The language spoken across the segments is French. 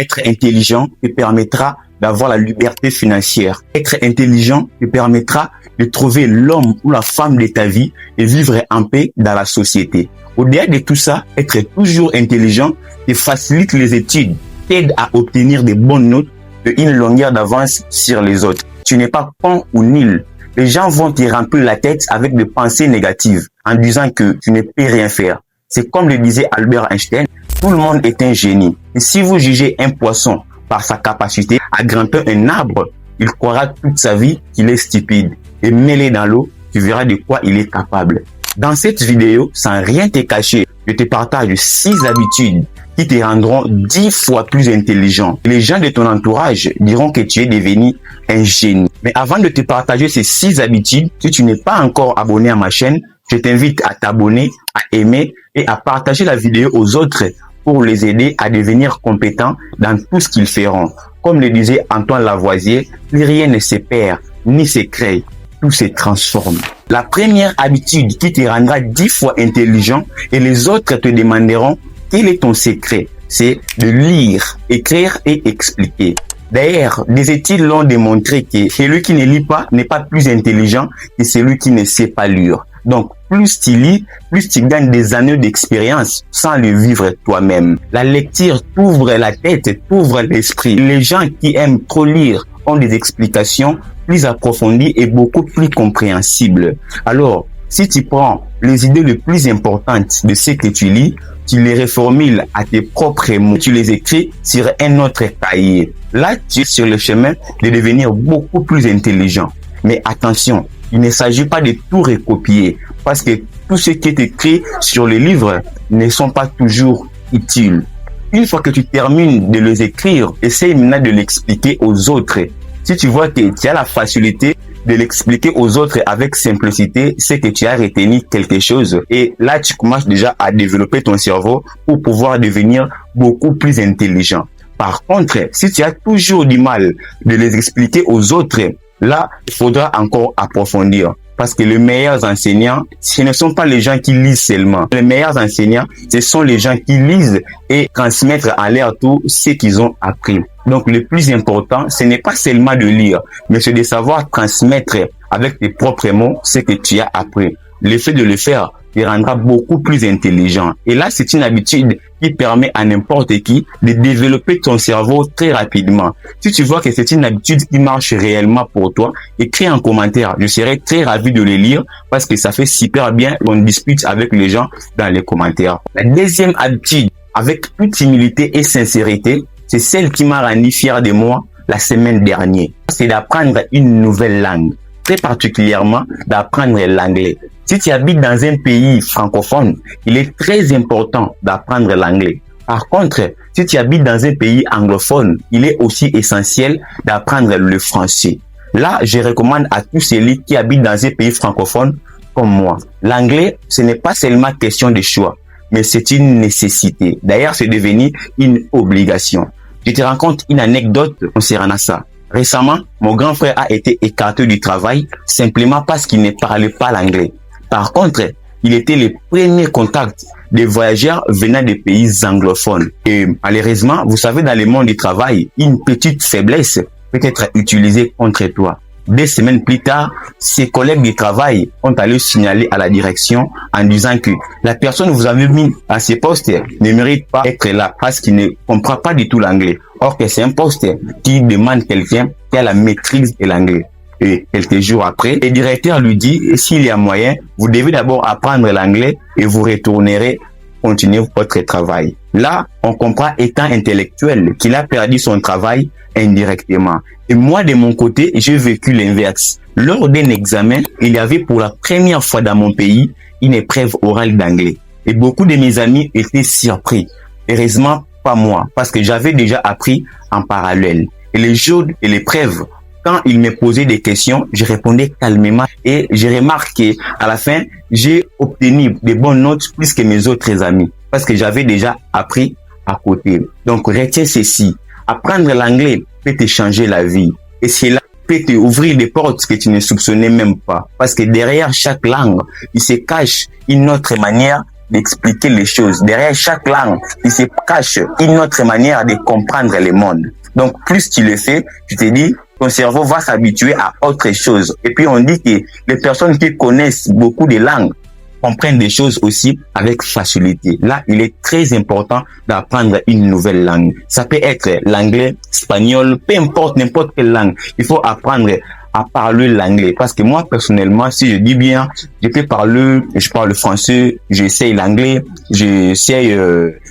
Être intelligent te permettra d'avoir la liberté financière. Être intelligent te permettra de trouver l'homme ou la femme de ta vie et vivre en paix dans la société. Au-delà de tout ça, être toujours intelligent te facilite les études, t'aide à obtenir des bonnes notes et une longueur d'avance sur les autres. Tu n'es pas con ou nul. Les gens vont te remplir la tête avec des pensées négatives en disant que tu ne peux rien faire. C'est comme le disait Albert Einstein, tout le monde est un génie. Et si vous jugez un poisson par sa capacité à grimper un arbre, il croira toute sa vie qu'il est stupide. Et mêlé dans l'eau, tu verras de quoi il est capable. Dans cette vidéo, sans rien te cacher, je te partage 6 habitudes qui te rendront 10 fois plus intelligent. Les gens de ton entourage diront que tu es devenu un génie. Mais avant de te partager ces 6 habitudes, si tu n'es pas encore abonné à ma chaîne, je t'invite à t'abonner, à aimer et à partager la vidéo aux autres pour les aider à devenir compétents dans tout ce qu'ils feront. Comme le disait Antoine Lavoisier, plus rien ne se perd ni se crée, tout se transforme. La première habitude qui te rendra 10 fois intelligent et les autres te demanderont quel est ton secret, c'est de lire, écrire et expliquer. D'ailleurs, des études l'ont démontré que celui qui ne lit pas n'est pas plus intelligent que celui qui ne sait pas lire. Donc, plus tu lis, plus tu gagnes des années d'expérience sans le vivre toi-même. La lecture t'ouvre la tête, t'ouvre l'esprit. Les gens qui aiment trop lire ont des explications plus approfondies et beaucoup plus compréhensibles. Alors, si tu prends les idées les plus importantes de ce que tu lis, tu les reformules à tes propres mots, tu les écris sur un autre cahier. Là, tu es sur le chemin de devenir beaucoup plus intelligent. Mais attention, il ne s'agit pas de tout recopier parce que tout ce qui est écrit sur les livres ne sont pas toujours utiles. Une fois que tu termines de les écrire, essaye maintenant de l'expliquer aux autres. Si tu vois que tu as la facilité de l'expliquer aux autres avec simplicité, c'est que tu as retenu quelque chose. Et là, tu commences déjà à développer ton cerveau pour pouvoir devenir beaucoup plus intelligent. Par contre, si tu as toujours du mal de les expliquer aux autres, là, il faudra encore approfondir. Parce que les meilleurs enseignants, ce ne sont pas les gens qui lisent seulement. Les meilleurs enseignants, ce sont les gens qui lisent et transmettent à leur tour ce qu'ils ont appris. Donc, le plus important, ce n'est pas seulement de lire, mais c'est de savoir transmettre avec tes propres mots ce que tu as appris. Le fait de le faire te rendra beaucoup plus intelligent. Et là, c'est une habitude qui permet à n'importe qui de développer ton cerveau très rapidement. Si tu vois que c'est une habitude qui marche réellement pour toi, écris en commentaire. Je serai très ravi de le lire parce que ça fait super bien qu'on discute avec les gens dans les commentaires. La deuxième habitude, avec toute humilité et sincérité, c'est celle qui m'a rendu fier de moi la semaine dernière. C'est d'apprendre une nouvelle langue, très particulièrement d'apprendre l'anglais. Si tu habites dans un pays francophone, il est très important d'apprendre l'anglais. Par contre, si tu habites dans un pays anglophone, il est aussi essentiel d'apprendre le français. Là, je recommande à tous ceux qui habitent dans un pays francophone comme moi. L'anglais, ce n'est pas seulement question de choix, mais c'est une nécessité. D'ailleurs, c'est devenu une obligation. Je te raconte une anecdote concernant ça. Récemment, mon grand frère a été écarté du travail simplement parce qu'il ne parlait pas l'anglais. Par contre, il était le premier contact des voyageurs venant des pays anglophones. Et malheureusement, vous savez, dans le monde du travail, une petite faiblesse peut être utilisée contre toi. 2 semaines plus tard, ses collègues de travail ont allé signaler à la direction en disant que la personne que vous avez mis à ce poste ne mérite pas être là parce qu'il ne comprend pas du tout l'anglais. Or que c'est un poste qui demande quelqu'un qui a la maîtrise de l'anglais. Et quelques jours après, le directeur lui dit, s'il y a moyen, vous devez d'abord apprendre l'anglais et vous retournerez continuer votre travail. Là, on comprend, étant intellectuel, qu'il a perdu son travail indirectement. Et moi, de mon côté, j'ai vécu l'inverse. Lors d'un examen, il y avait pour la première fois dans mon pays une épreuve orale d'anglais. Et beaucoup de mes amis étaient surpris. Heureusement, pas moi, parce que j'avais déjà appris en parallèle. Et les jours de l'épreuve, quand il me posait des questions, je répondais calmement et j'ai remarqué à la fin, j'ai obtenu de bonnes notes plus que mes autres amis parce que j'avais déjà appris à côté. Donc, retiens ceci. Apprendre l'anglais peut te changer la vie et cela peut te ouvrir des portes que tu ne soupçonnais même pas parce que derrière chaque langue, il se cache une autre manière d'expliquer les choses. Derrière chaque langue, il se cache une autre manière de comprendre le monde. Donc, plus tu le fais, tu te dis, ton cerveau va s'habituer à autre chose. Et puis, on dit que les personnes qui connaissent beaucoup de langues comprennent des choses aussi avec facilité. Là, il est très important d'apprendre une nouvelle langue. Ça peut être l'anglais, l'espagnol, peu importe, n'importe quelle langue. Il faut apprendre à parler l'anglais. Parce que moi, personnellement, si je dis bien, je parle le français, j'essaye l'anglais, j'essaye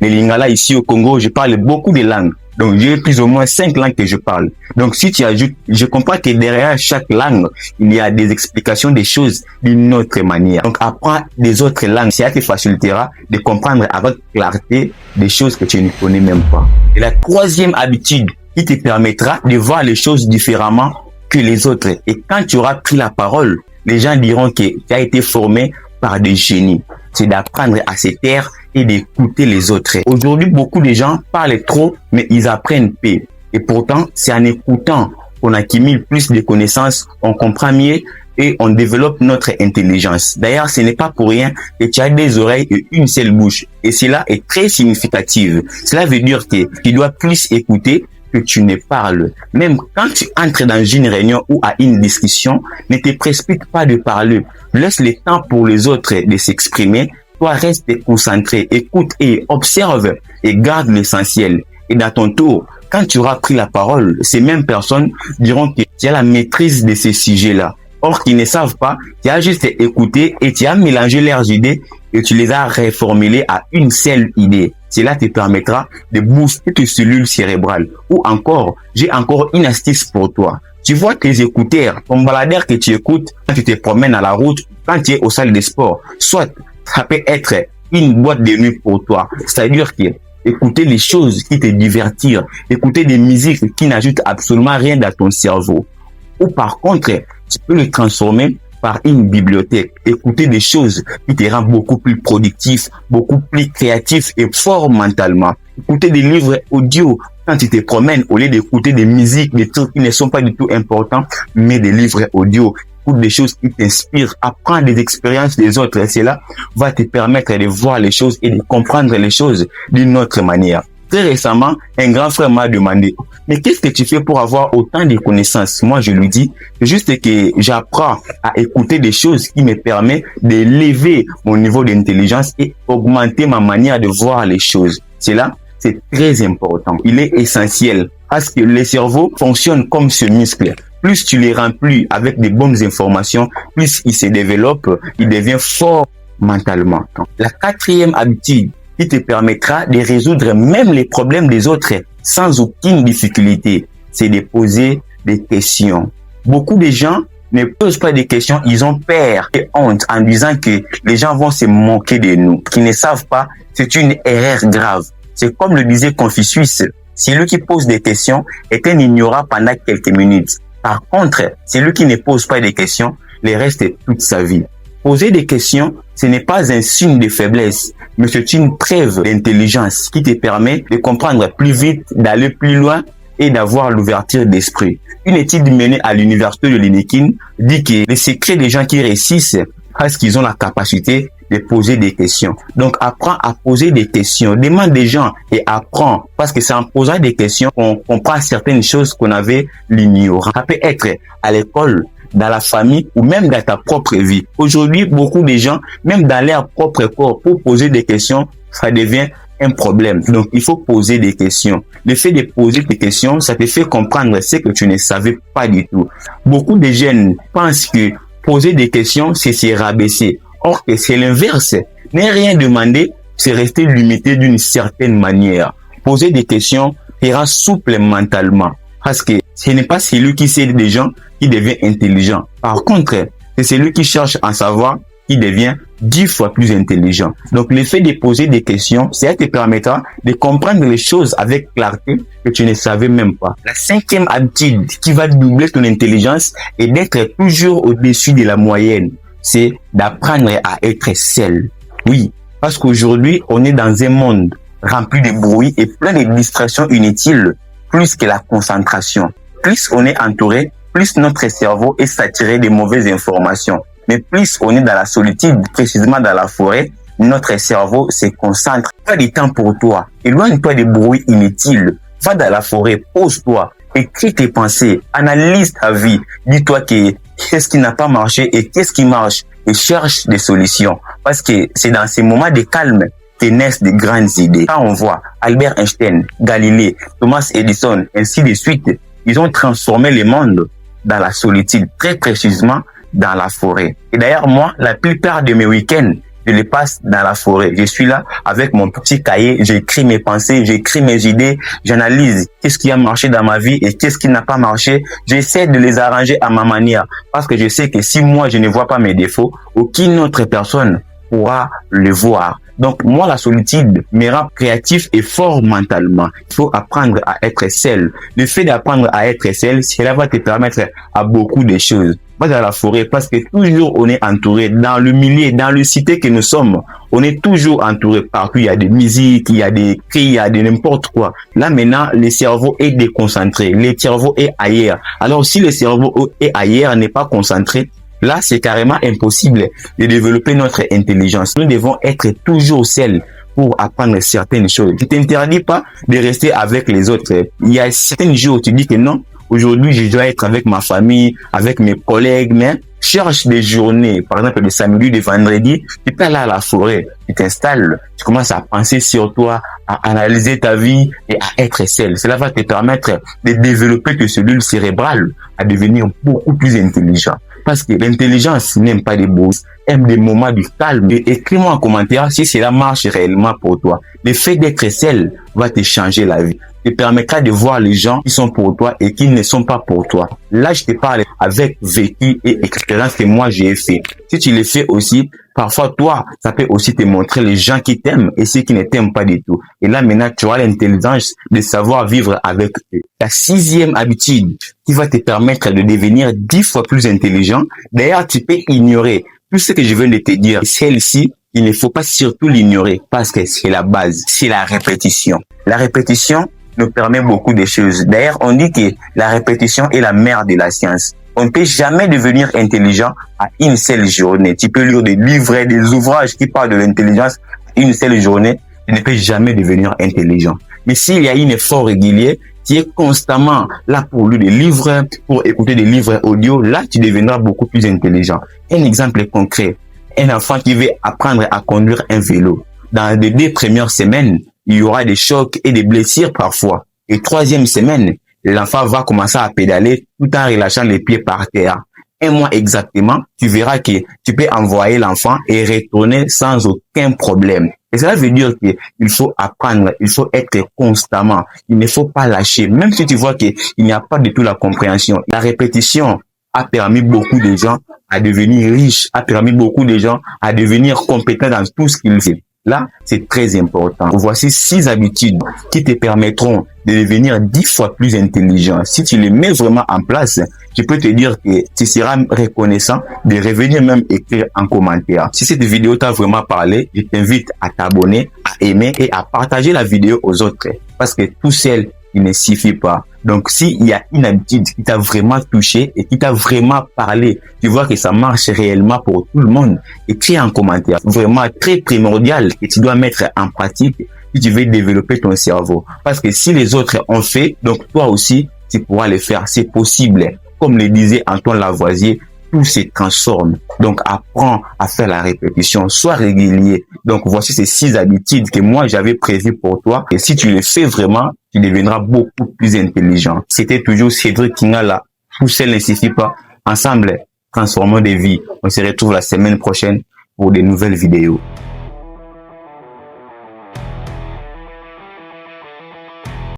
les lingala ici au Congo, je parle beaucoup de langues. Donc, j'ai plus ou moins 5 langues que je parle. Donc, si tu ajoutes, je comprends que derrière chaque langue, il y a des explications des choses d'une autre manière. Donc, apprends des autres langues. Ça te facilitera de comprendre avec clarté des choses que tu ne connais même pas. Et la troisième habitude qui te permettra de voir les choses différemment que les autres. Et quand tu auras pris la parole, les gens diront que tu as été formé par des génies. C'est d'apprendre à se taire et d'écouter les autres. Aujourd'hui, beaucoup de gens parlent trop, mais ils apprennent peu. Et pourtant, c'est en écoutant qu'on accumule plus de connaissances, on comprend mieux et on développe notre intelligence. D'ailleurs, ce n'est pas pour rien que tu as des oreilles et une seule bouche. Et cela est très significatif. Cela veut dire que tu dois plus écouter que tu ne parles. Même quand tu entres dans une réunion ou à une discussion, ne te précipite pas de parler. Laisse le temps pour les autres de s'exprimer. Toi, reste concentré, écoute et observe et garde l'essentiel. Et dans ton tour, quand tu auras pris la parole, ces mêmes personnes diront que tu as la maîtrise de ces sujets-là. Or, qu'ils ne savent pas, tu as juste écouté et tu as mélangé leurs idées et tu les as reformulées à une seule idée. Cela te permettra de booster tes cellules cérébrales. Ou encore, j'ai encore une astuce pour toi. Tu vois tes écouteurs, ton baladeur que tu écoutes quand tu te promènes à la route, quand tu es au salle de sport. Soit, ça peut être une boîte de nuit pour toi. C'est-à-dire que écouter les choses qui te divertissent, écouter des musiques qui n'ajoutent absolument rien dans ton cerveau. Ou par contre, tu peux le transformer par une bibliothèque. Écouter des choses qui te rendent beaucoup plus productif, beaucoup plus créatif et fort mentalement. Écouter des livres audio quand tu te promènes au lieu d'écouter des musiques, des trucs qui ne sont pas du tout importants, mais des livres audio. Écoute des choses qui t'inspirent, apprends des expériences des autres et cela va te permettre de voir les choses et de comprendre les choses d'une autre manière. Très récemment, un grand frère m'a demandé, mais qu'est-ce que tu fais pour avoir autant de connaissances? Moi, je lui dis, juste que j'apprends à écouter des choses qui me permettent d'élever mon niveau d'intelligence et augmenter ma manière de voir les choses. Cela, c'est très important. Il est essentiel parce que le cerveau fonctionne comme ce muscle. Plus tu les remplis avec de bonnes informations, plus il se développe, il devient fort mentalement. La quatrième habitude qui te permettra de résoudre même les problèmes des autres sans aucune difficulté, c'est de poser des questions. Beaucoup de gens ne posent pas de questions, ils ont peur et honte en disant que les gens vont se moquer de nous. Qu'ils ne savent pas, c'est une erreur grave. C'est comme le disait Confucius, celui qui pose des questions est un ignorant pendant quelques minutes. Par contre, celui qui ne pose pas de questions, le reste toute sa vie. Poser des questions, ce n'est pas un signe de faiblesse, mais c'est une preuve d'intelligence qui te permet de comprendre plus vite, d'aller plus loin et d'avoir l'ouverture d'esprit. Une étude menée à l'université de Lincoln dit que les secrets des gens qui réussissent parce qu'ils ont la capacité de poser des questions. Donc, apprends à poser des questions. Demande des gens et apprends. Parce que c'est en posant des questions qu'on comprend certaines choses qu'on avait l'ignorant. Ça peut être à l'école, dans la famille ou même dans ta propre vie. Aujourd'hui, beaucoup de gens, même dans leur propre corps, pour poser des questions, ça devient un problème. Donc, il faut poser des questions. Le fait de poser des questions, ça te fait comprendre ce que tu ne savais pas du tout. Beaucoup de jeunes pensent que poser des questions, c'est se rabaisser. Or que c'est l'inverse. Ne rien demander, c'est rester limité d'une certaine manière. Poser des questions sera souple mentalement. Parce que ce n'est pas celui qui sait des gens qui devient intelligent. Par contre, c'est celui qui cherche à savoir qui devient 10 fois plus intelligent. Donc, le fait de poser des questions, ça te permettra de comprendre les choses avec clarté que tu ne savais même pas. La cinquième habitude qui va doubler ton intelligence et d'être toujours au-dessus de la moyenne, c'est d'apprendre à être seul. Oui, parce qu'aujourd'hui, on est dans un monde rempli de bruit et plein de distractions inutiles, plus que la concentration. Plus on est entouré, plus notre cerveau est saturé de mauvaises informations. Mais plus on est dans la solitude, précisément dans la forêt, notre cerveau se concentre. Pas de temps pour toi. Éloigne-toi des bruits inutiles. Va dans la forêt, pose-toi, écris tes pensées, analyse ta vie. Dis-toi qu'est-ce qui n'a pas marché et qu'est-ce qui marche et cherche des solutions. Parce que c'est dans ces moments de calme que naissent de grandes idées. Quand on voit Albert Einstein, Galilée, Thomas Edison, ainsi de suite, ils ont transformé le monde dans la solitude, très précisément dans la forêt. Et d'ailleurs, moi, la plupart de mes week-ends, je les passe dans la forêt. Je suis là avec mon petit cahier, j'écris mes pensées, j'écris mes idées, j'analyse qu'est-ce qui a marché dans ma vie et qu'est-ce qui n'a pas marché. J'essaie de les arranger à ma manière parce que je sais que si moi, je ne vois pas mes défauts, aucune autre personne pourra le voir. Donc, moi, la solitude me rend créatif et fort mentalement. Il faut apprendre à être seul. Le fait d'apprendre à être seul, cela va te permettre à beaucoup de choses. Va dans la forêt parce que toujours on est entouré dans le milieu, dans le cité que nous sommes. On est toujours entouré partout. Il y a des musiques, il y a des cris, il y a de n'importe quoi. Là, maintenant, le cerveau est déconcentré. Le cerveau est ailleurs. Alors, si le cerveau est ailleurs, n'est pas concentré, là, c'est carrément impossible de développer notre intelligence. Nous devons être toujours seuls pour apprendre certaines choses. Je t'interdis pas de rester avec les autres. Il y a certains jours où tu dis que non, aujourd'hui, je dois être avec ma famille, avec mes collègues, mais cherche des journées, par exemple le samedi, le vendredi, tu peux aller à la forêt, tu t'installes, tu commences à penser sur toi, à analyser ta vie et à être seul. Cela va te permettre de développer tes cellules cérébrales, à devenir beaucoup plus intelligent. Parce que l'intelligence n'aime pas les bourses, aime des moments du calme. Et écris-moi en commentaire si cela marche réellement pour toi. Le fait d'être seul va te changer la vie. Te permettra de voir les gens qui sont pour toi et qui ne sont pas pour toi. Là, je te parle avec vécu et expérience que moi j'ai fait. Si tu le fais aussi, parfois toi, ça peut aussi te montrer les gens qui t'aiment et ceux qui ne t'aiment pas du tout. Et là, maintenant, tu auras l'intelligence de savoir vivre avec eux. La 6e habitude qui va te permettre de devenir 10 fois plus intelligent. D'ailleurs, tu peux ignorer tout ce que je viens de te dire. Celle-ci, il ne faut pas surtout l'ignorer parce que c'est la base, c'est la répétition. La répétition nous permet beaucoup de choses. D'ailleurs, on dit que la répétition est la mère de la science. On ne peut jamais devenir intelligent à une seule journée. Tu peux lire des livres, des ouvrages qui parlent de l'intelligence une seule journée. Tu ne peux jamais devenir intelligent. Mais s'il y a un effort régulier, tu es constamment là pour lire des livres, pour écouter des livres audio, là, tu deviendras beaucoup plus intelligent. Un exemple concret. Un enfant qui veut apprendre à conduire un vélo. Dans les 2 premières semaines, il y aura des chocs et des blessures parfois. Et 3e semaine, l'enfant va commencer à pédaler tout en relâchant les pieds par terre. 1 mois exactement, tu verras que tu peux envoyer l'enfant et retourner sans aucun problème. Et cela veut dire qu'il faut apprendre, il faut être constamment, il ne faut pas lâcher. Même si tu vois qu'il n'y a pas du tout la compréhension, la répétition a permis beaucoup de gens à devenir riches, a permis beaucoup de gens à devenir compétents dans tout ce qu'ils font. Là, c'est très important. Voici 6 habitudes qui te permettront de devenir 10 fois plus intelligent. Si tu les mets vraiment en place, je peux te dire que tu seras reconnaissant de revenir même écrire en commentaire. Si cette vidéo t'a vraiment parlé, je t'invite à t'abonner, à aimer et à partager la vidéo aux autres. Parce que tout seul, il ne suffit pas. Donc, s'il y a une habitude qui t'a vraiment touché et qui t'a vraiment parlé, tu vois que ça marche réellement pour tout le monde, écris en commentaire. Vraiment très primordial que tu dois mettre en pratique si tu veux développer ton cerveau. Parce que si les autres ont fait, donc toi aussi, tu pourras le faire. C'est possible. Comme le disait Antoine Lavoisier, tout se transforme. Donc, apprends à faire la répétition. Sois régulier. Donc, voici ces 6 habitudes que moi, j'avais prévues pour toi. Et si tu les fais vraiment, tu deviendras beaucoup plus intelligent. C'était toujours Cédric Kingala. Tout seul ne suffit pas. Ensemble, transformons des vies. On se retrouve la semaine prochaine pour de nouvelles vidéos.